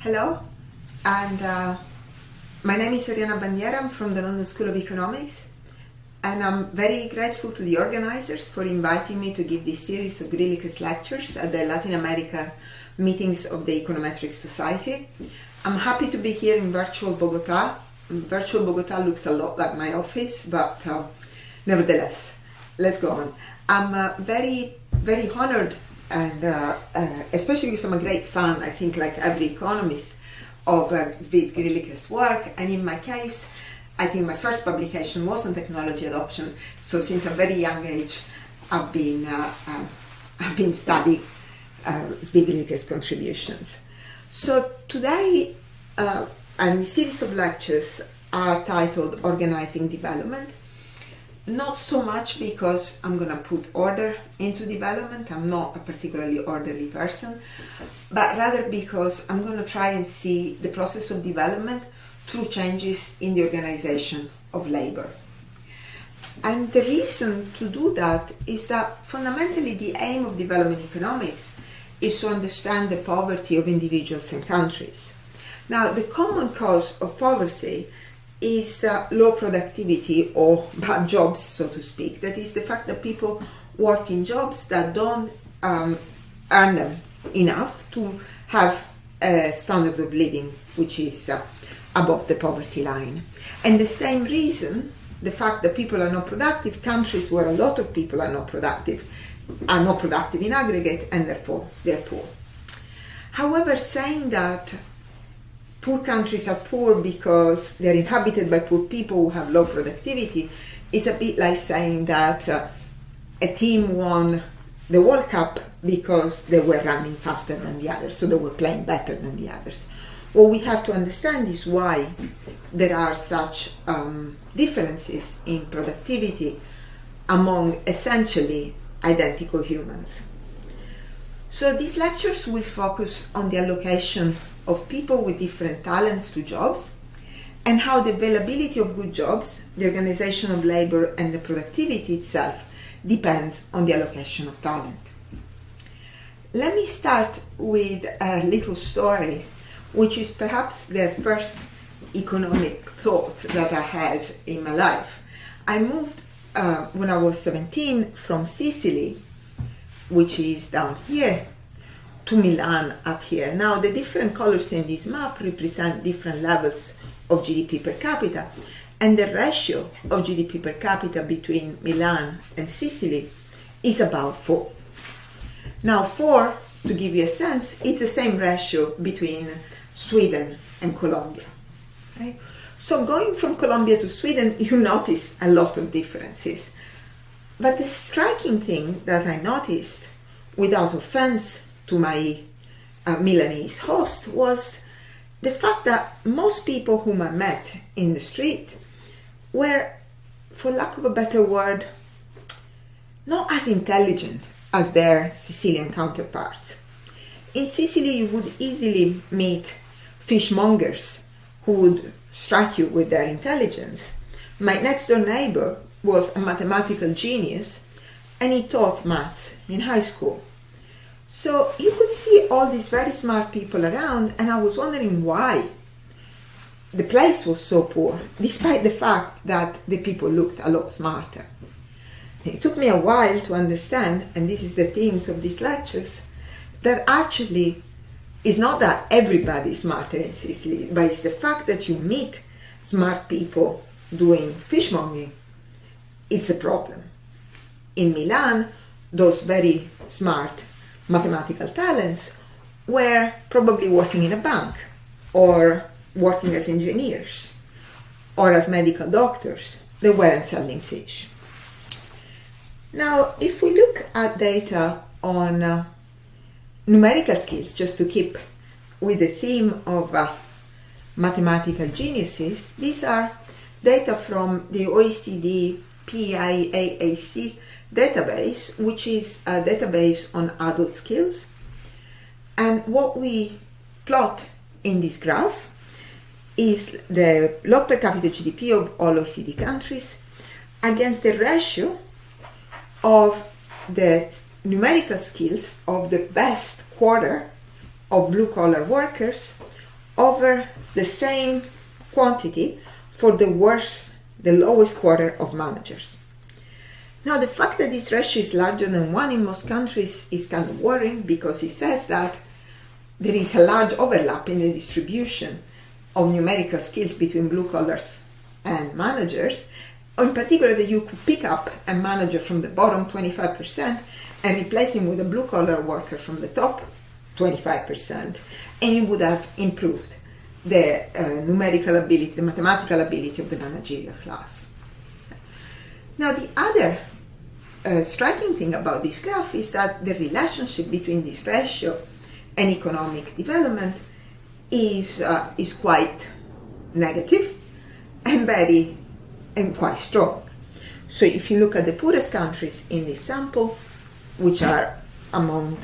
Hello, and my name is Oriana Bandiera. I'm from the London School of Economics, and I'm very grateful to the organizers for inviting me to give this series of Griliches lectures at the Latin America meetings of the Econometric Society. I'm happy to be here in virtual Bogota. Virtual Bogota looks a lot like my office, but nevertheless, let's go on. I'm very honored, and especially because I'm a great fan, I think, like every economist, of Zvi Griliches' work. And in my case, I think my first publication was on technology adoption. So since a very young age, I've been studying Zvi Griliches' contributions. So today, and the series of lectures are titled Organizing Development. Not so much because I'm going to put order into development. I'm not a particularly orderly person, but rather because I'm going to try and see the process of development through changes in the organization of labor. And the reason to do that is that fundamentally the aim of development economics is to understand the poverty of individuals and countries. Now, the common cause of poverty is low productivity or bad jobs, so to speak. That is the fact that people work in jobs that don't earn them enough to have a standard of living which is above the poverty line. And the same reason, the fact that people are not productive, countries where a lot of people are not productive in aggregate, and therefore they're poor. However, saying that poor countries are poor because they're inhabited by poor people who have low productivity is a bit like saying that a team won the World Cup because they were running faster than the others, so they were playing better than the others. What we have to understand is why there are such differences in productivity among essentially identical humans. So these lectures will focus on the allocation of people with different talents to jobs, and how the availability of good jobs, the organization of labor, and the productivity itself depends on the allocation of talent. Let me start with a little story, which is perhaps the first economic thought that I had in my life. I moved when I was 17 from Sicily, which is down here, to Milan up here. Now, the different colors in this map represent different levels of GDP per capita, and the ratio of GDP per capita between Milan and Sicily is about 4. Now, 4, to give you a sense, it's the same ratio between Sweden and Colombia. Okay? So going from Colombia to Sweden, you notice a lot of differences. But the striking thing that I noticed, without offense to my Milanese host, was the fact that most people whom I met in the street were, for lack of a better word, not as intelligent as their Sicilian counterparts. In Sicily, you would easily meet fishmongers who would strike you with their intelligence. My next door neighbor was a mathematical genius, and he taught maths in high school. So you could see all these very smart people around, and I was wondering why the place was so poor, despite the fact that the people looked a lot smarter. It took me a while to understand, and this is the themes of these lectures, that actually it's not that everybody is smarter in Sicily, but it's the fact that you meet smart people doing fishmongering. It's the problem. In Milan, those very smart mathematical talents were probably working in a bank, or working as engineers, or as medical doctors. They weren't selling fish. Now, if we look at data on numerical skills, just to keep with the theme of mathematical geniuses, these are data from the OECD PIAAC database, which is a database on adult skills. And what we plot in this graph is the log per capita GDP of all OECD countries against the ratio of the numerical skills of the best quarter of blue-collar workers over the same quantity for the lowest quarter of managers. Now, the fact that this ratio is larger than 1 in most countries is kind of worrying, because it says that there is a large overlap in the distribution of numerical skills between blue collars and managers. In particular, that you could pick up a manager from the bottom 25% and replace him with a blue collar worker from the top 25%, and you would have improved the numerical ability, the mathematical ability of the managerial class. Now, the other striking thing about this graph is that the relationship between this ratio and economic development is quite negative and quite strong. So if you look at the poorest countries in this sample, which are among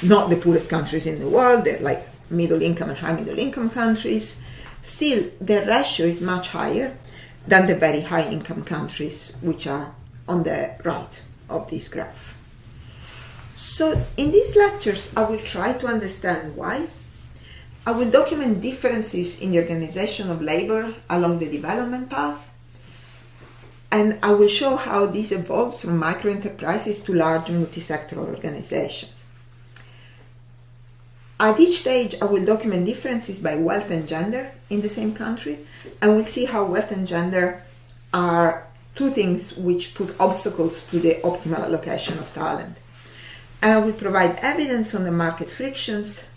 not the poorest countries in the world, they're like middle income and high middle income countries, still the ratio is much higher than the very high income countries, which are on the right of this graph. So in these lectures, I will try to understand why. I will document differences in the organization of labor along the development path, and I will show how this evolves from micro-enterprises to large multi-sectoral organizations. At each stage, I will document differences by wealth and gender in the same country, and we'll see how wealth and gender are two things which put obstacles to the optimal allocation of talent. And I will provide evidence on the market frictions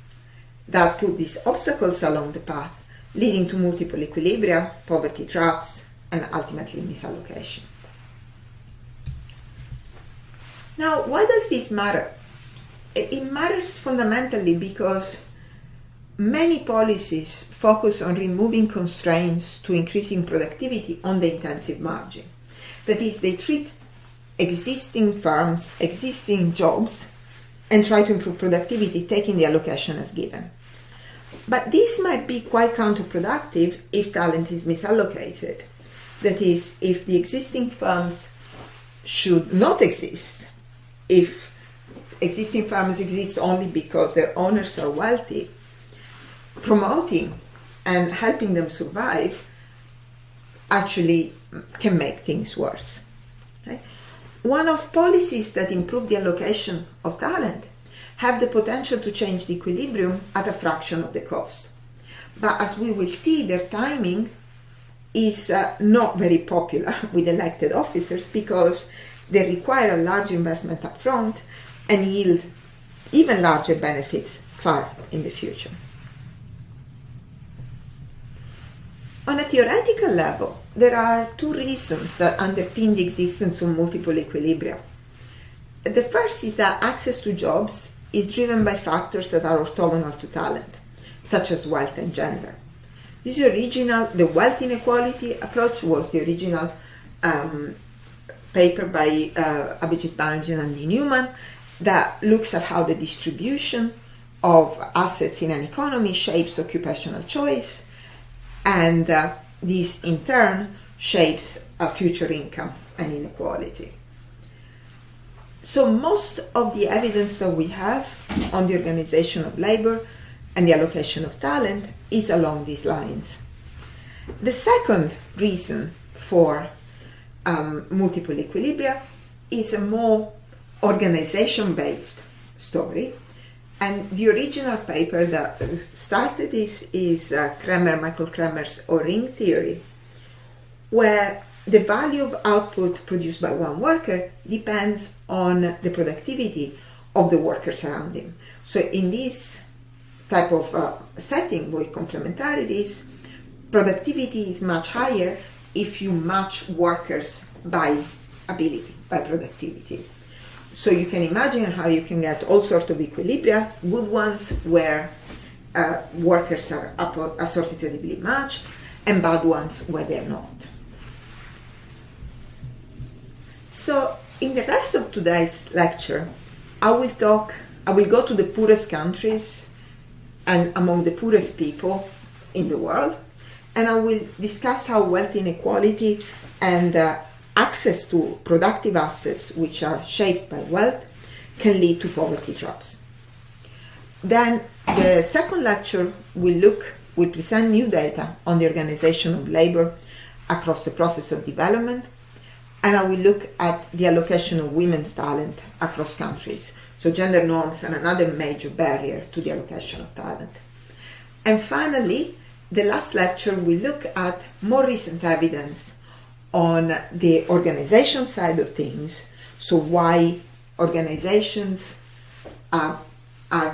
that put these obstacles along the path, leading to multiple equilibria, poverty traps, and ultimately misallocation. Now, why does this matter? It matters fundamentally because many policies focus on removing constraints to increasing productivity on the intensive margin. That is, they treat existing firms, existing jobs, and try to improve productivity, taking the allocation as given. But this might be quite counterproductive if talent is misallocated. That is, if the existing firms should not exist, if existing firms exist only because their owners are wealthy, promoting and helping them survive actually can make things worse. Okay? One of policies that improve the allocation of talent have the potential to change the equilibrium at a fraction of the cost. But as we will see, their timing is not very popular with elected officers because they require a large investment up front and yield even larger benefits far in the future. On a theoretical level, there are two reasons that underpin the existence of multiple equilibria. The first is that access to jobs is driven by factors that are orthogonal to talent, such as wealth and gender. The wealth inequality approach was the original paper by Abhijit Banerjee and Andy Newman that looks at how the distribution of assets in an economy shapes occupational choice, and this in turn shapes future income and inequality. So most of the evidence that we have on the organization of labor and the allocation of talent is along these lines. The second reason for multiple equilibria is a more organization-based story. And the original paper that started this is Michael Kremer's O-ring theory, where the value of output produced by one worker depends on the productivity of the workers around him. So in this type of setting with complementarities, productivity is much higher if you match workers by ability, by productivity. So you can imagine how you can get all sorts of equilibria, good ones where workers are associatively matched, and bad ones where they're not. So in the rest of today's lecture, I will go to the poorest countries and among the poorest people in the world, and I will discuss how wealth inequality and access to productive assets which are shaped by wealth can lead to poverty traps. Then the second lecture will look we present new data on the organization of labor across the process of development, and I will look at the allocation of women's talent across countries. So gender norms are another major barrier to the allocation of talent. And finally, the last lecture will look at more recent evidence on the organization side of things, so why organizations are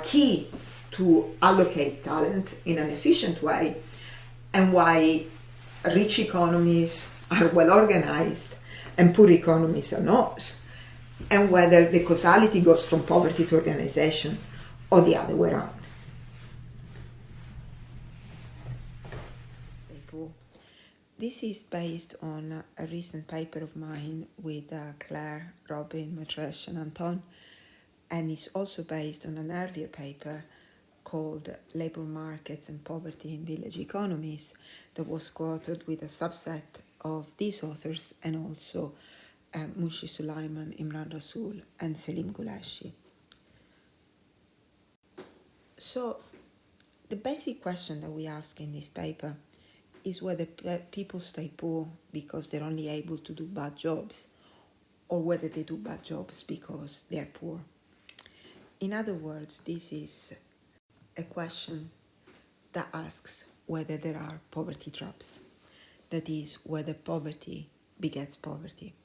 key to allocate talent in an efficient way, and why rich economies are well organized and poor economies are not, and whether the causality goes from poverty to organization or the other way around. This is based on a recent paper of mine with Claire, Robin, Matresh and Anton, and it's also based on an earlier paper called Labor Markets and Poverty in Village Economies that was co-authored with a subset of these authors and also Mushi Sulaiman, Imran Rasul and Selim Gulashi. So the basic question that we ask in this paper is whether people stay poor because they're only able to do bad jobs, or whether they do bad jobs because they're poor. In other words, this is a question that asks whether there are poverty traps. That is, whether poverty begets poverty.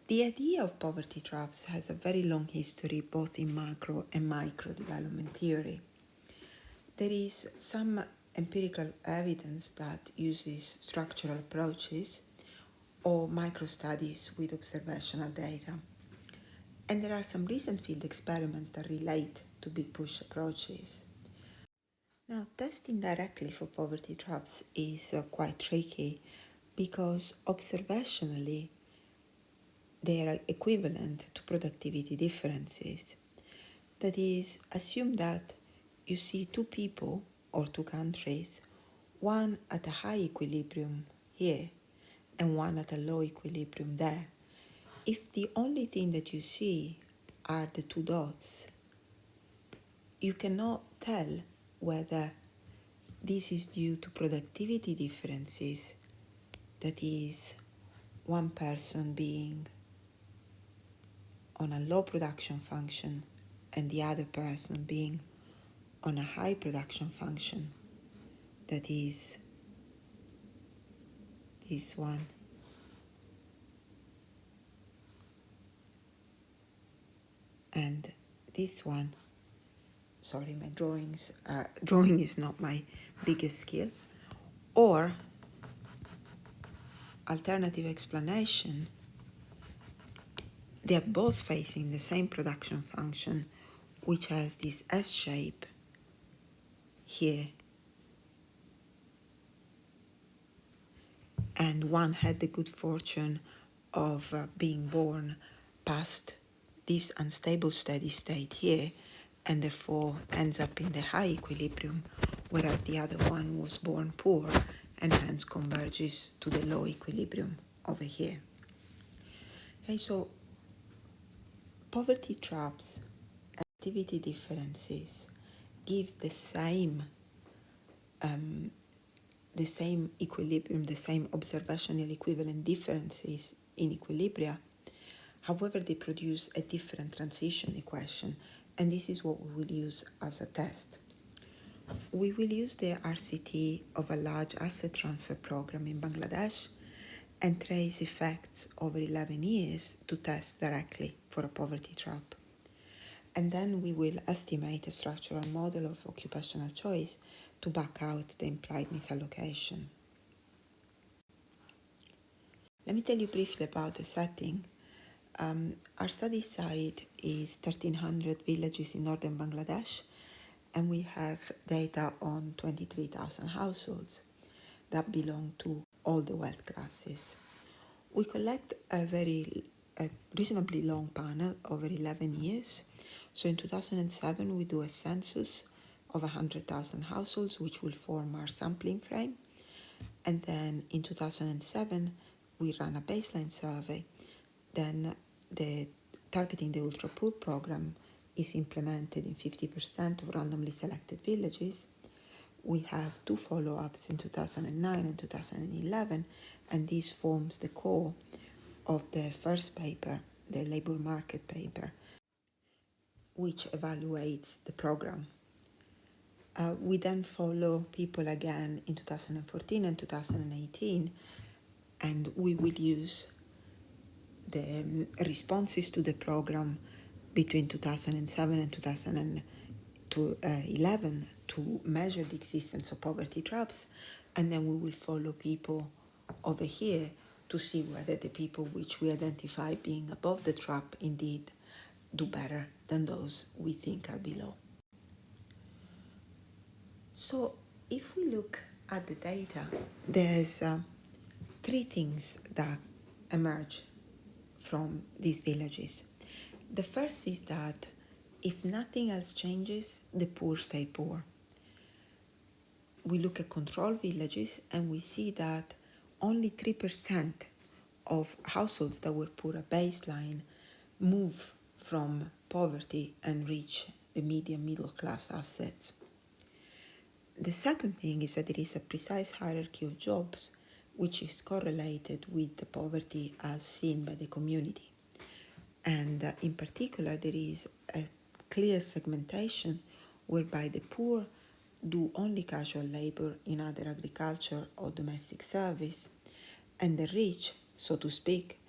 The idea of poverty traps has a very long history both in macro and micro development theory. There is some empirical evidence that uses structural approaches or micro-studies with observational data. And there are some recent field experiments that relate to big push approaches. Now, testing directly for poverty traps is quite tricky because observationally they are equivalent to productivity differences. That is, assume that you see two people or two countries, one at a high equilibrium here and one at a low equilibrium there. If the only thing that you see are the two dots, you cannot tell whether this is due to productivity differences, that is, one person being on a low production function and the other person being on a high production function, that is this one, and this one. Sorry, my drawing is not my biggest skill. Or alternative explanation, they are both facing the same production function, which has this S shape here, and one had the good fortune of being born past this unstable steady state here, and therefore ends up in the high equilibrium, whereas the other one was born poor and hence converges to the low equilibrium over here. Okay, so poverty traps, activity differences give the same equilibrium, the same observational equivalent differences in equilibria. However, they produce a different transition equation, and this is what we will use as a test. We will use the RCT of a large asset transfer program in Bangladesh and trace effects over 11 years to test directly for a poverty trap. And then we will estimate a structural model of occupational choice to back out the implied misallocation. Let me tell you briefly about the setting. Our study site is 1,300 villages in northern Bangladesh, and we have data on 23,000 households that belong to all the wealth classes. We collect a reasonably long panel over 11 years. So in 2007, we do a census of 100,000 households, which will form our sampling frame. And then in 2007, we ran a baseline survey. Then the Targeting the Ultra Poor program is implemented in 50% of randomly selected villages. we have two follow-ups in 2009 and 2011, and this forms the core of the first paper, the labor market paper, which evaluates the program. We then follow people again in 2014 and 2018, and we will use the responses to the program between 2007 and 2011 to measure the existence of poverty traps, and then we will follow people over here to see whether the people which we identify being above the trap indeed do better than those we think are below. So if we look at the data, there's three things that emerge from these villages. The first is that if nothing else changes, the poor stay poor. We look at control villages and we see that only 3% of households that were poor at baseline move from poverty and reach the median middle class assets. The second thing is that there is a precise hierarchy of jobs which is correlated with the poverty as seen by the community. And in particular, there is a clear segmentation whereby the poor do only casual labor in either agriculture or domestic service, and the rich, so to speak,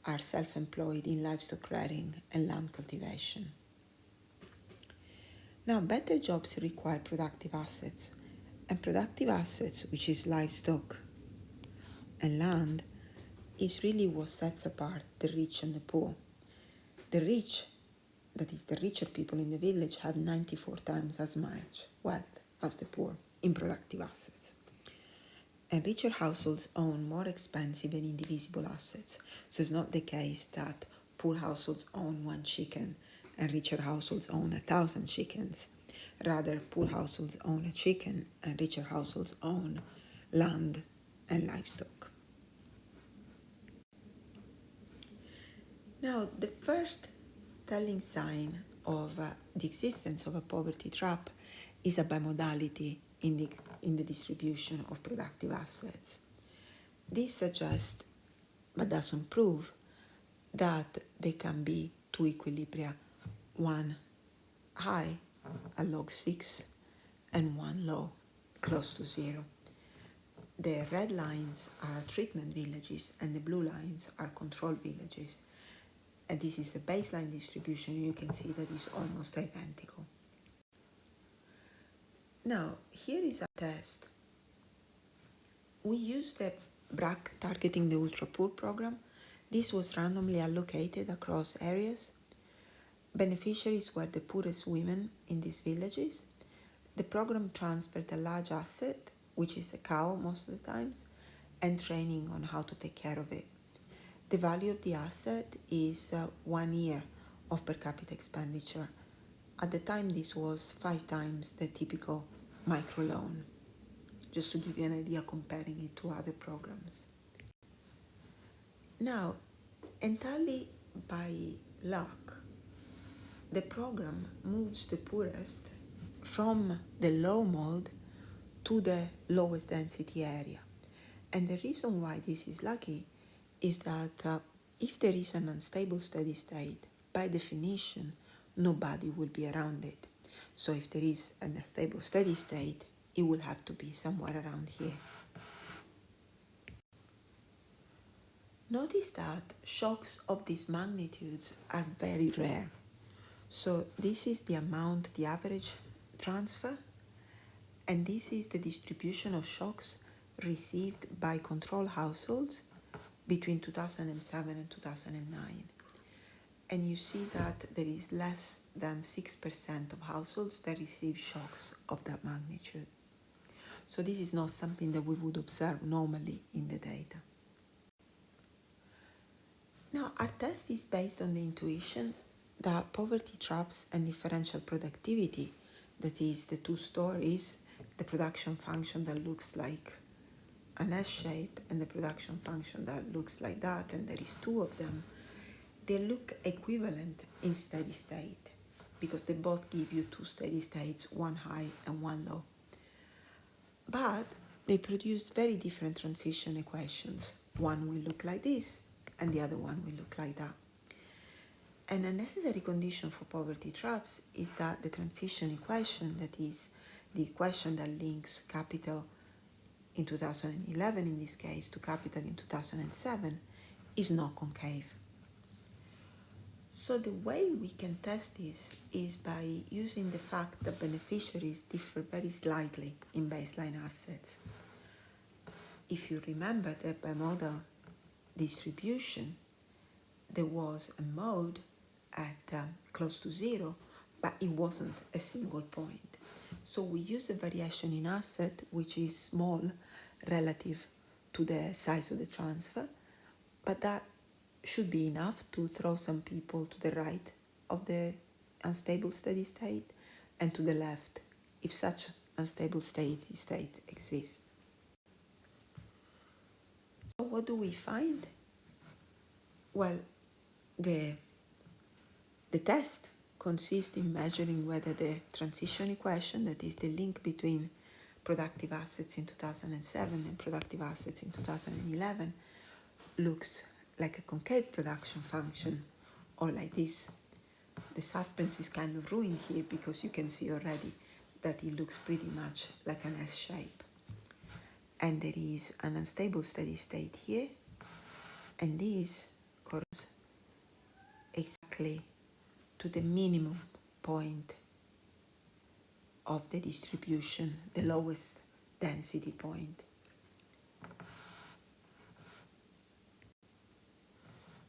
are self-employed in livestock rearing and land cultivation. Now, better jobs require productive assets, and productive assets, which is livestock and land, is really what sets apart the rich and the poor. The rich, that is the richer people in the village, have 94 times as much wealth as the poor in productive assets. And richer households own more expensive and indivisible assets. So it's not the case that poor households own 1 chicken and richer households own 1,000 chickens. Rather, poor households own a chicken and richer households own land and livestock. Now, the first telling sign of the existence of a poverty trap is a bimodality in the distribution of productive assets. This suggests, but doesn't prove, that there can be two equilibria, one high at log 6 and one low, close to 0. The red lines are treatment villages and the blue lines are control villages. And this is the baseline distribution. You can see that it's almost identical. Now, here is a test. We used the BRAC targeting the ultra-poor program. This was randomly allocated across areas. Beneficiaries were the poorest women in these villages. The program transferred a large asset, which is a cow most of the times, and training on how to take care of it. The value of the asset is 1 year of per capita expenditure. At the time, this was 5 times the typical microloan, just to give you an idea comparing it to other programs. Now, entirely by luck, the program moves the poorest from the low mode to the lowest density area. And the reason why this is lucky is that if there is an unstable steady state, by definition, nobody will be around it. So if there is an unstable steady state, it will have to be somewhere around here. Notice that shocks of these magnitudes are very rare. So this is the amount, the average transfer, and this is the distribution of shocks received by control households between 2007 and 2009. And you see that there is less than 6% of households that receive shocks of that magnitude. So this is not something that we would observe normally in the data. Now, our test is based on the intuition that poverty traps and differential productivity, that is the two stories, the production function that looks like an S shape and the production function that looks like that, and there is 2 of them, they look equivalent in steady state because they both give you 2 steady states, one high and one low. But they produce very different transition equations. One will look like this, and the other one will look like that. And a necessary condition for poverty traps is that the transition equation, that is, the equation that links capital in 2011 in this case to capital in 2007, is not concave. So the way we can test this is by using the fact that beneficiaries differ very slightly in baseline assets. If you remember that by model distribution, there was a mode at close to zero, but it wasn't a single point. So we use a variation in asset which is small relative to the size of the transfer, but that should be enough to throw some people to the right of the unstable steady state and to the left if such unstable steady state exists. So what do we find? Well, the test consists in measuring whether the transition equation, that is the link between productive assets in 2007 and productive assets in 2011, looks like a concave production function or like this. The suspense is kind of ruined here because you can see already that it looks pretty much like an S shape. And there is an unstable steady state here, and this corresponds exactly to the minimum point of the distribution, the lowest density point.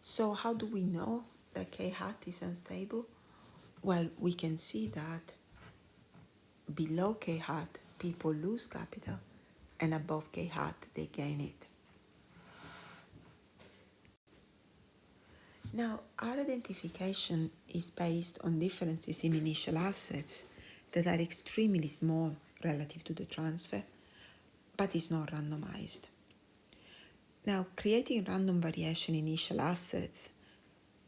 So how do we know that K hat is unstable? Well, we can see that below K hat people lose capital and above K hat they gain it. Now, our identification is based on differences in initial assets that are extremely small relative to the transfer, but is not randomized. Now, creating random variation in initial assets,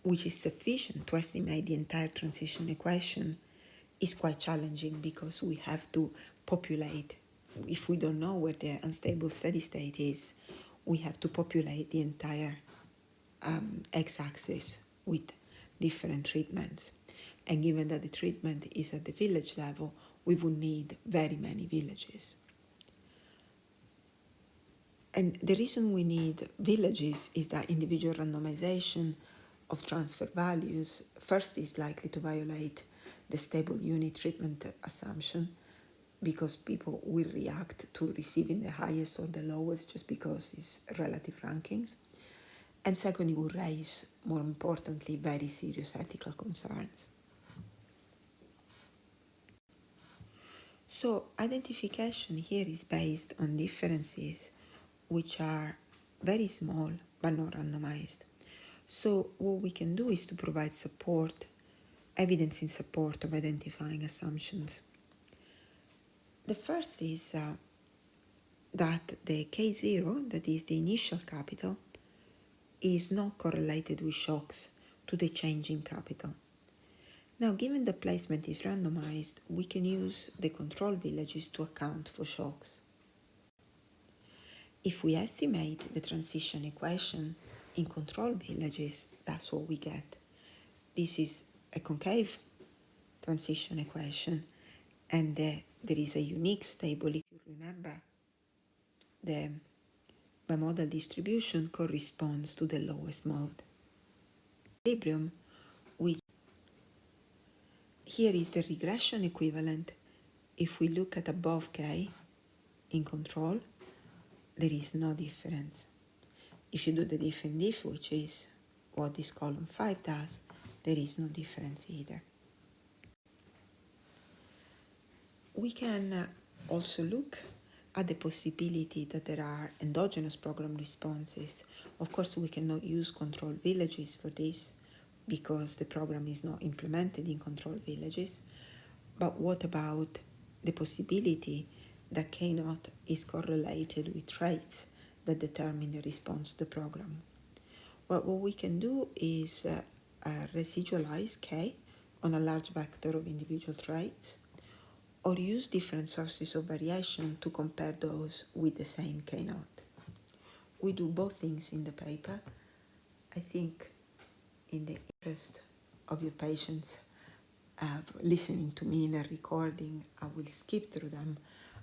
which is sufficient to estimate the entire transition equation, is quite challenging because we have to populate. If we don't know where the unstable steady state is, we have to populate the entire x-axis with different treatments. And given that the treatment is at the village level, we would need very many villages. And the reason we need villages is that individual randomization of transfer values first is likely to violate the stable unit treatment assumption, because people will react to receiving the highest or the lowest just because it's relative rankings. And second, it will raise, more importantly, very serious ethical concerns. So identification here is based on differences which are very small but not randomized. So what we can do is to provide support, evidence in support of identifying assumptions. The first is that the K0, that is the initial capital, is not correlated with shocks to the change in capital. Now, given the placement is randomized, we can use the control villages to account for shocks. If we estimate the transition equation in control villages, that's what we get. This is a concave transition equation, and there is a unique stable. If you remember, the bimodal distribution corresponds to the lowest mode. Equilibrium, which here is the regression equivalent. If we look at above K in control, there is no difference. If you do the diff and diff, which is what this column 5 does, there is no difference either. We can also look at the possibility that there are endogenous program responses. Of course, we cannot use control villages for this because the program is not implemented in control villages. But what about the possibility that K0 is correlated with traits that determine the response to the program? Well, what we can do is residualize K on a large vector of individual traits, or use different sources of variation to compare those with the same K0. We do both things in the paper. I think in the interest of your patients listening to me in a recording, I will skip through them.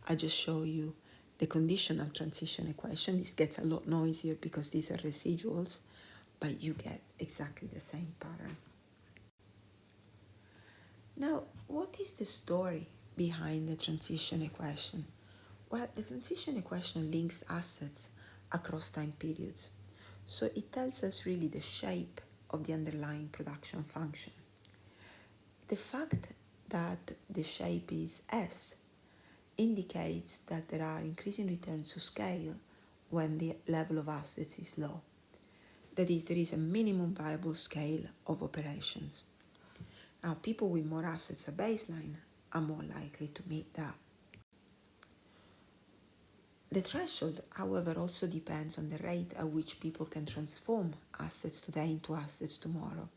I just show you the conditional transition equation. This gets a lot noisier because these are residuals, but you get exactly the same pattern. Now, what is the story behind the transition equation? Well, the transition equation links assets across time periods. So it tells us really the shape of the underlying production function. The fact that the shape is S indicates that there are increasing returns to scale when the level of assets is low. That is, there is a minimum viable scale of operations. Now, people with more assets at baseline are more likely to meet that. The threshold, however, also depends on the rate at which people can transform assets today into assets tomorrow.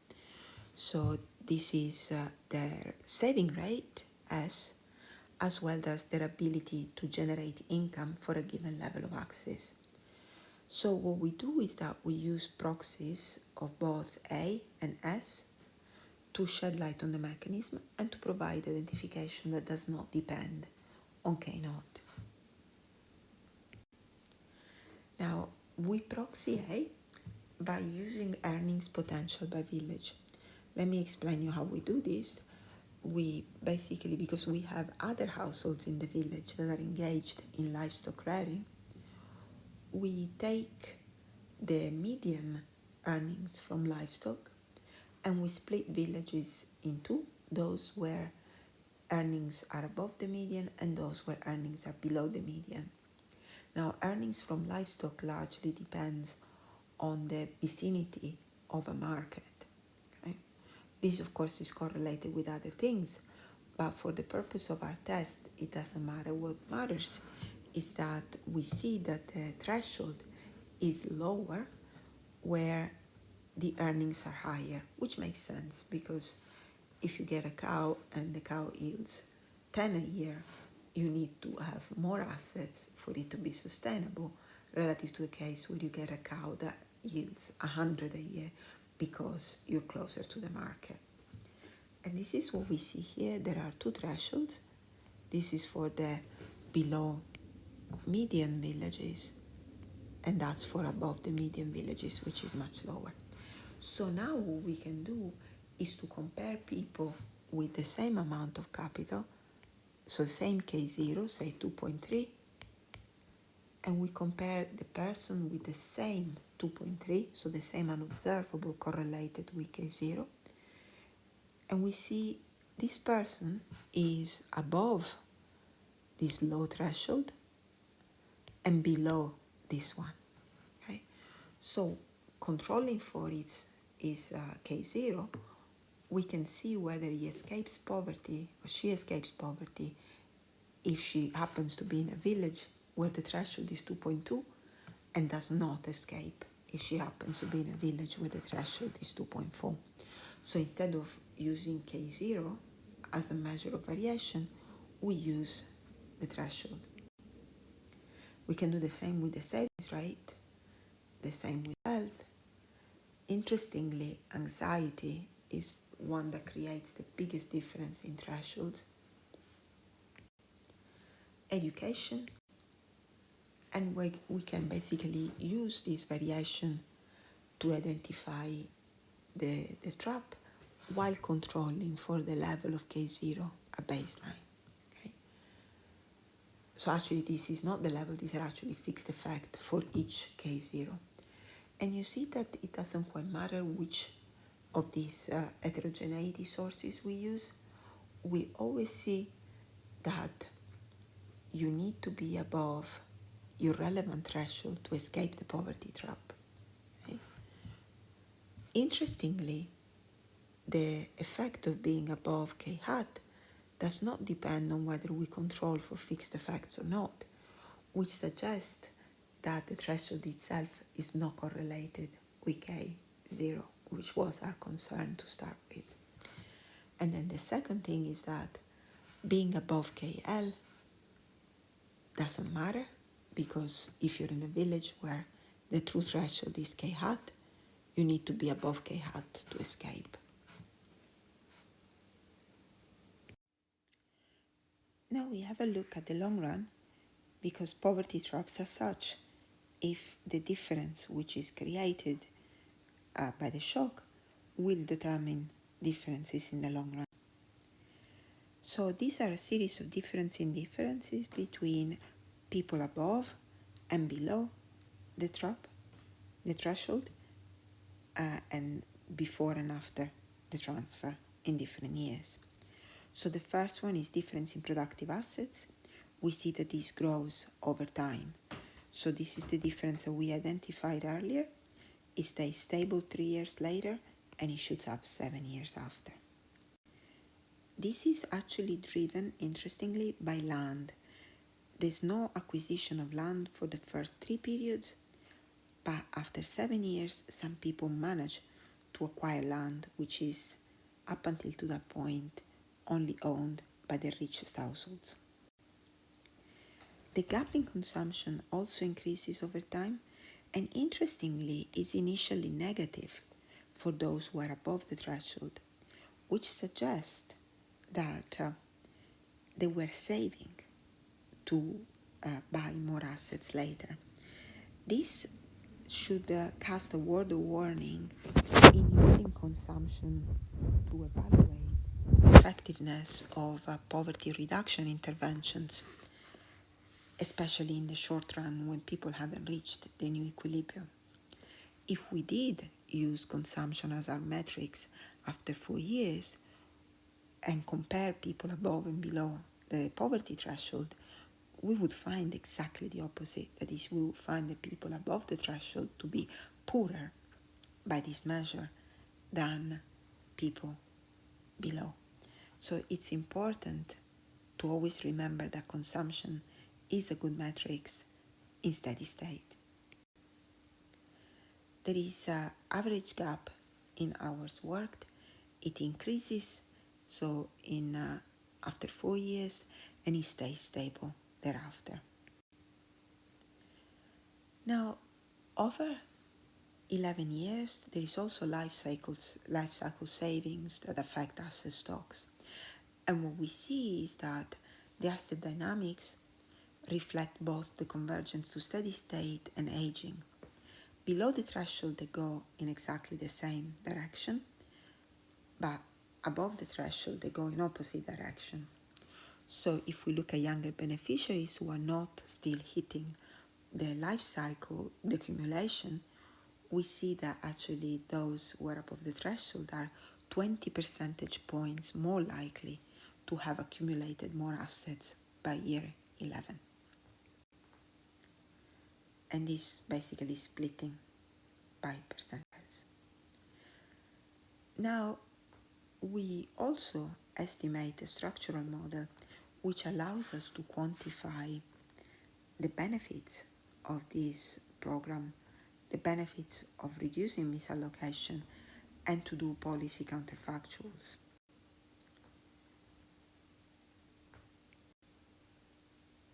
So this is their saving rate, S, as well as their ability to generate income for a given level of access. So what we do is that we use proxies of both A and S to shed light on the mechanism and to provide identification that does not depend on K0. Now, we proxy A by using earnings potential by village. Let me explain you how we do this. We basically, because we have other households in the village that are engaged in livestock rearing, we take the median earnings from livestock and we split villages into those where earnings are above the median and those where earnings are below the median. Now, earnings from livestock largely depends on the vicinity of a market. Okay? This, of course, is correlated with other things, but for the purpose of our test, it doesn't matter. What matters is that we see that the threshold is lower where the earnings are higher, which makes sense because if you get a cow and the cow yields 10 a year, you need to have more assets for it to be sustainable relative to the case where you get a cow that yields 100 a year because you're closer to the market. And this is what we see here. There are two thresholds. This is for the below median villages, and that's for above the median villages, which is much lower. So now what we can do is to compare people with the same amount of capital, so same K0, say 2.3, and we compare the person with the same 2.3, so the same unobservable correlated with K0, and we see this person is above this low threshold and below this one. Okay, so controlling for it is K0. We can see whether he escapes poverty or she escapes poverty if she happens to be in a village where the threshold is 2.2 and does not escape if she happens to be in a village where the threshold is 2.4. So instead of using K0 as a measure of variation, we use the threshold. We can do the same with the savings rate, the same with health. Interestingly, anxiety is one that creates the biggest difference in thresholds. Education, and we can basically use this variation to identify the trap while controlling for the level of K0 at baseline. Okay? So actually this is not the level, these are actually fixed effect for each K0. And you see that it doesn't quite matter which of these heterogeneity sources we use. We always see that you need to be above your relevant threshold to escape the poverty trap. Okay? Interestingly, the effect of being above K hat does not depend on whether we control for fixed effects or not, which suggests that the threshold itself is not correlated with K0, which was our concern to start with. And then the second thing is that Being above KL doesn't matter, because if you're in a village where the true threshold is K hat, you need to be above K hat to escape. Now we have a look at the long run, because poverty traps are such. If the difference which is created by the shock will determine differences in the long run. So these are a series of differences between people above and below the trap, the threshold, and before and after the transfer in different years. So the first one is difference in productive assets. We see that this grows over time. So this is the difference that we identified earlier. It stays stable 3 years later, and it shoots up 7 years after. This is actually driven, interestingly, by land. There's no acquisition of land for the first 3 periods, but after 7 years, some people manage to acquire land, which is, up until to that point, only owned by the richest households. The gap in consumption also increases over time, and interestingly is initially negative for those who are above the threshold, which suggests that they were saving to buy more assets later. This should cast a word of warning in using consumption to evaluate the effectiveness of poverty reduction interventions, especially in the short run when people haven't reached the new equilibrium. If we did use consumption as our metrics after 4 years and compare people above and below the poverty threshold, we would find exactly the opposite. That is, we would find the people above the threshold to be poorer by this measure than people below. So it's important to always remember that consumption is a good metrics in steady state. There is an average gap in hours worked. It increases, so in after 4 years, and it stays stable thereafter. Now, over 11 years, there is also life cycle savings that affect asset stocks. And what we see is that the asset dynamics reflect both the convergence to steady state and aging. Below the threshold, they go in exactly the same direction, but above the threshold, they go in opposite direction. So if we look at younger beneficiaries who are not still hitting the life cycle, the accumulation, we see that actually those who are above the threshold are 20 percentage points more likely to have accumulated more assets by year 11. And this basically splitting by percentiles. Now, we also estimate a structural model which allows us to quantify the benefits of this program, the benefits of reducing misallocation, and to do policy counterfactuals.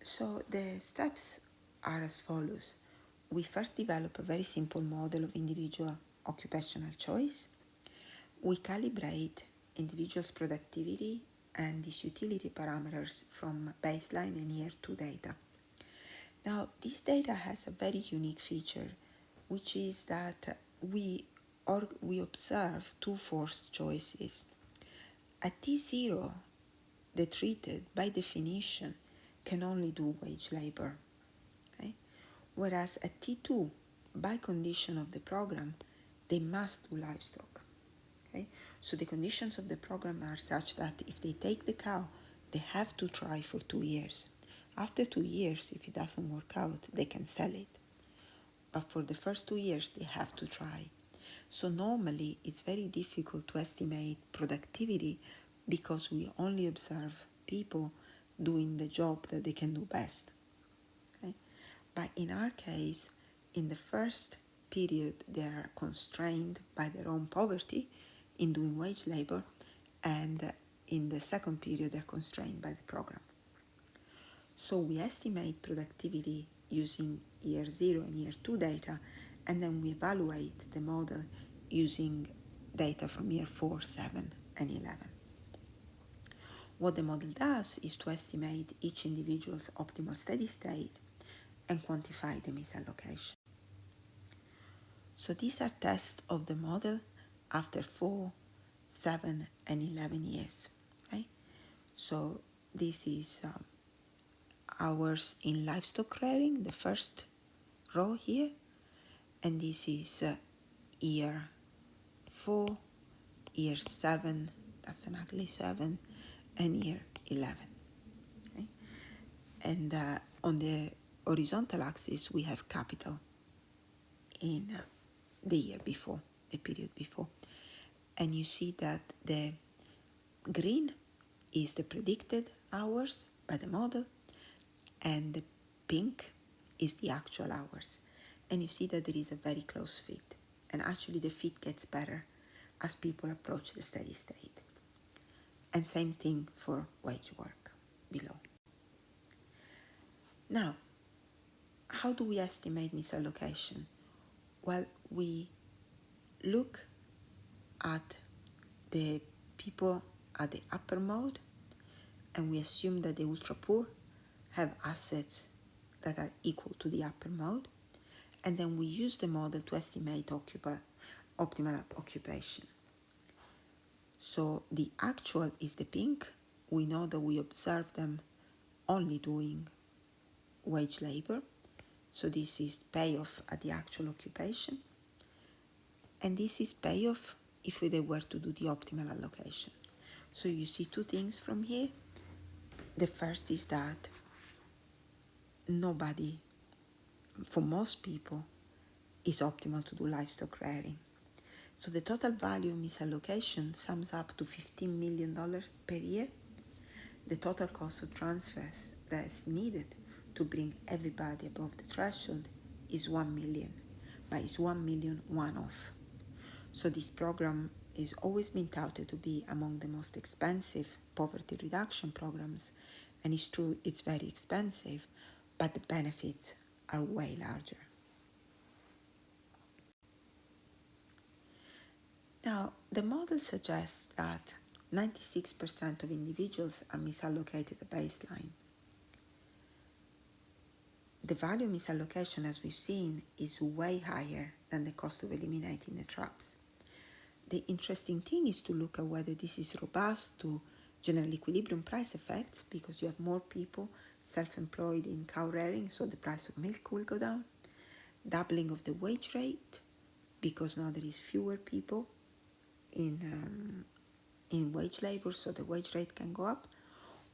So the steps are as follows. We first develop a very simple model of individual occupational choice. We calibrate individuals' productivity and these utility parameters from baseline and year 2 data. Now, this data has a very unique feature, which is that we observe 2 forced choices. At T0, the treated, by definition, can only do wage labor. Okay? Whereas at T2, by condition of the program, they must do livestock. Okay? So the conditions of the program are such that if they take the cow, they have to try for 2 years. After 2 years, if it doesn't work out, they can sell it. But for the first 2 years, they have to try. So normally, it's very difficult to estimate productivity because we only observe people doing the job that they can do best. Okay? But in our case, in the first period, they are constrained by their own poverty in doing wage labor, and in the second period are constrained by the program. So we estimate productivity using year 0 and year 2 data, and then we evaluate the model using data from year 4, 7, and 11. What the model does is to estimate each individual's optimal steady state and quantify the misallocation. So these are tests of the model after 4, 7, and 11 years. Okay? So this is hours in livestock rearing, the first row here, and this is year 4, year 7, that's an ugly 7, and year 11. Okay? And on the horizontal axis we have capital in the year before, the period before. And you see that the green is the predicted hours by the model, and the pink is the actual hours. And you see that there is a very close fit. And actually the fit gets better as people approach the steady state. And same thing for wage work below. Now, how do we estimate misallocation? Well, we look at the people at the upper mode, and we assume that the ultra poor have assets that are equal to the upper mode, and then we use the model to estimate optimal occupation. So the actual is the pink. We know that we observe them only doing wage labor, so this is payoff at the actual occupation, and this is payoff if they were to do the optimal allocation. So you see two things from here. The first is that nobody, for most people, is optimal to do livestock rearing. So the total value of misallocation sums up to $15 million per year. The total cost of transfers that's needed to bring everybody above the threshold is 1 million, but it's 1 million one-off. So this program is always been touted to be among the most expensive poverty reduction programs, and it's true, it's very expensive, but the benefits are way larger. Now, the model suggests that 96% of individuals are misallocated at baseline. The value of misallocation, as we've seen, is way higher than the cost of eliminating the traps. The interesting thing is to look at whether this is robust to general equilibrium price effects, because you have more people self-employed in cow rearing, so the price of milk will go down. Doubling of the wage rate, because now there is fewer people in wage labor, so the wage rate can go up,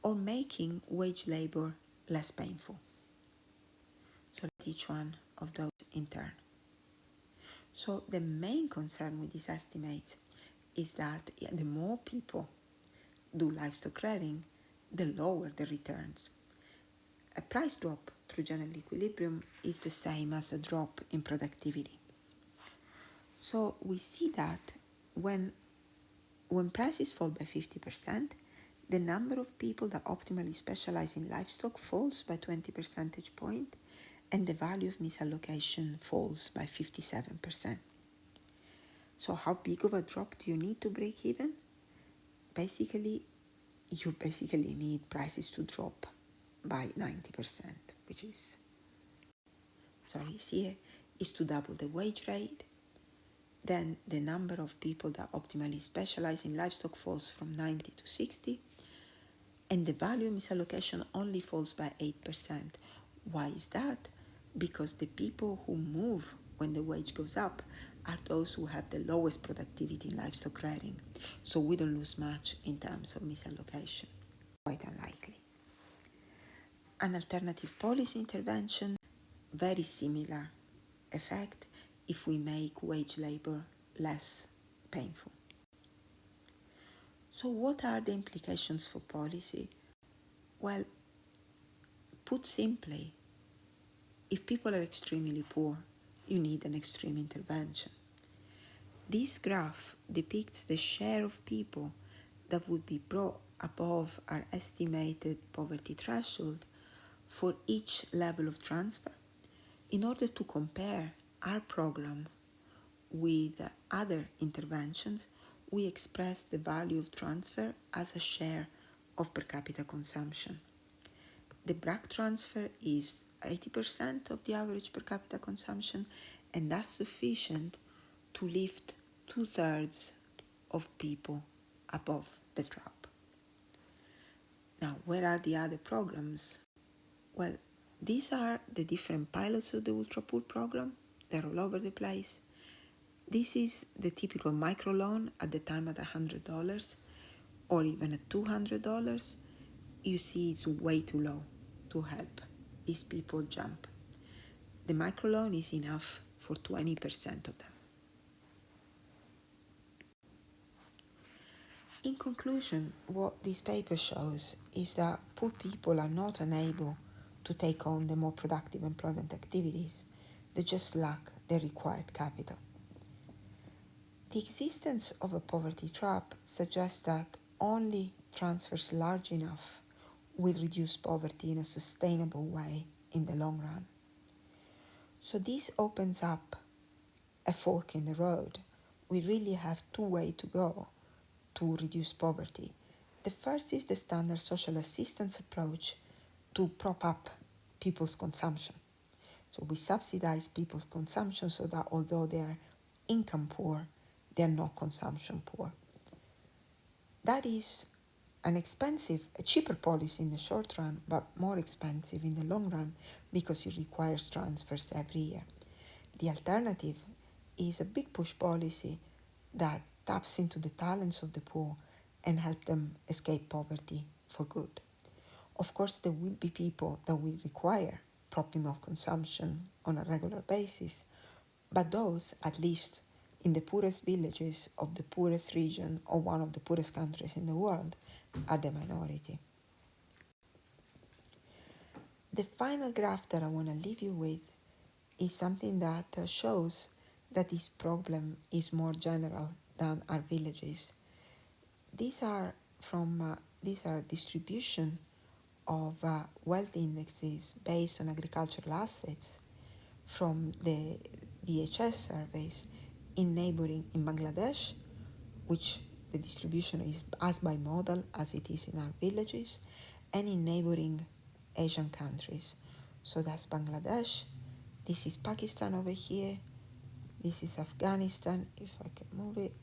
or making wage labor less painful. So let each one of those in turn. So the main concern with these estimates is that the more people do livestock rearing, the lower the returns. A price drop through general equilibrium is the same as a drop in productivity. So we see that when prices fall by 50%, the number of people that optimally specialize in livestock falls by 20 percentage points, and the value of misallocation falls by 57%. So how big of a drop do you need to break even? You basically need prices to drop by 90%, which is, here, is to double the wage rate. Then the number of people that optimally specialize in livestock falls from 90 to 60, and the value of misallocation only falls by 8%. Why is that? Because the people who move when the wage goes up are those who have the lowest productivity in livestock rearing. So we don't lose much in terms of misallocation. Quite unlikely. An alternative policy intervention, very similar effect if we make wage labor less painful. So what are the implications for policy? Well, put simply, if people are extremely poor, you need an extreme intervention. This graph depicts the share of people that would be brought above our estimated poverty threshold for each level of transfer. In order to compare our program with other interventions, we express the value of transfer as a share of per capita consumption. The BRAC transfer is 80% of the average per capita consumption, and that's sufficient to lift 2/3 of people above the trap. Now, where are the other programs? Well, these are the different pilots of the Ultra Pool program. They're all over the place. This is the typical microloan at the time at $100 or even at $200. You see it's way too low to help these people jump. The microloan is enough for 20% of them. In conclusion, what this paper shows is that poor people are not unable to take on the more productive employment activities. They just lack the required capital. The existence of a poverty trap suggests that only transfers large enough will reduce poverty in a sustainable way in the long run. So this opens up a fork in the road. We really have two ways to go to reduce poverty. The first is the standard social assistance approach to prop up people's consumption. So we subsidize people's consumption so that although they are income poor, they are not consumption poor. That is a cheaper policy in the short run, but more expensive in the long run because it requires transfers every year. The alternative is a big push policy that taps into the talents of the poor and help them escape poverty for good. Of course, there will be people that will require propping of consumption on a regular basis, but those, at least in the poorest villages of the poorest region or one of the poorest countries in the world, are the minority. The final graph that I want to leave you with is something that shows that this problem is more general than our villages. These are distribution of wealth indexes based on agricultural assets from the DHS surveys in Bangladesh, which the distribution is as bimodal as it is in our villages, and in neighboring Asian countries. So that's Bangladesh, this is Pakistan over here, this is Afghanistan, if I can move it.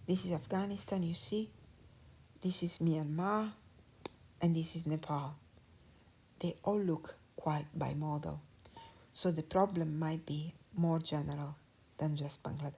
This is Afghanistan, you see. This is Myanmar, and this is Nepal. They all look quite bimodal. So the problem might be more general than just Bangladesh.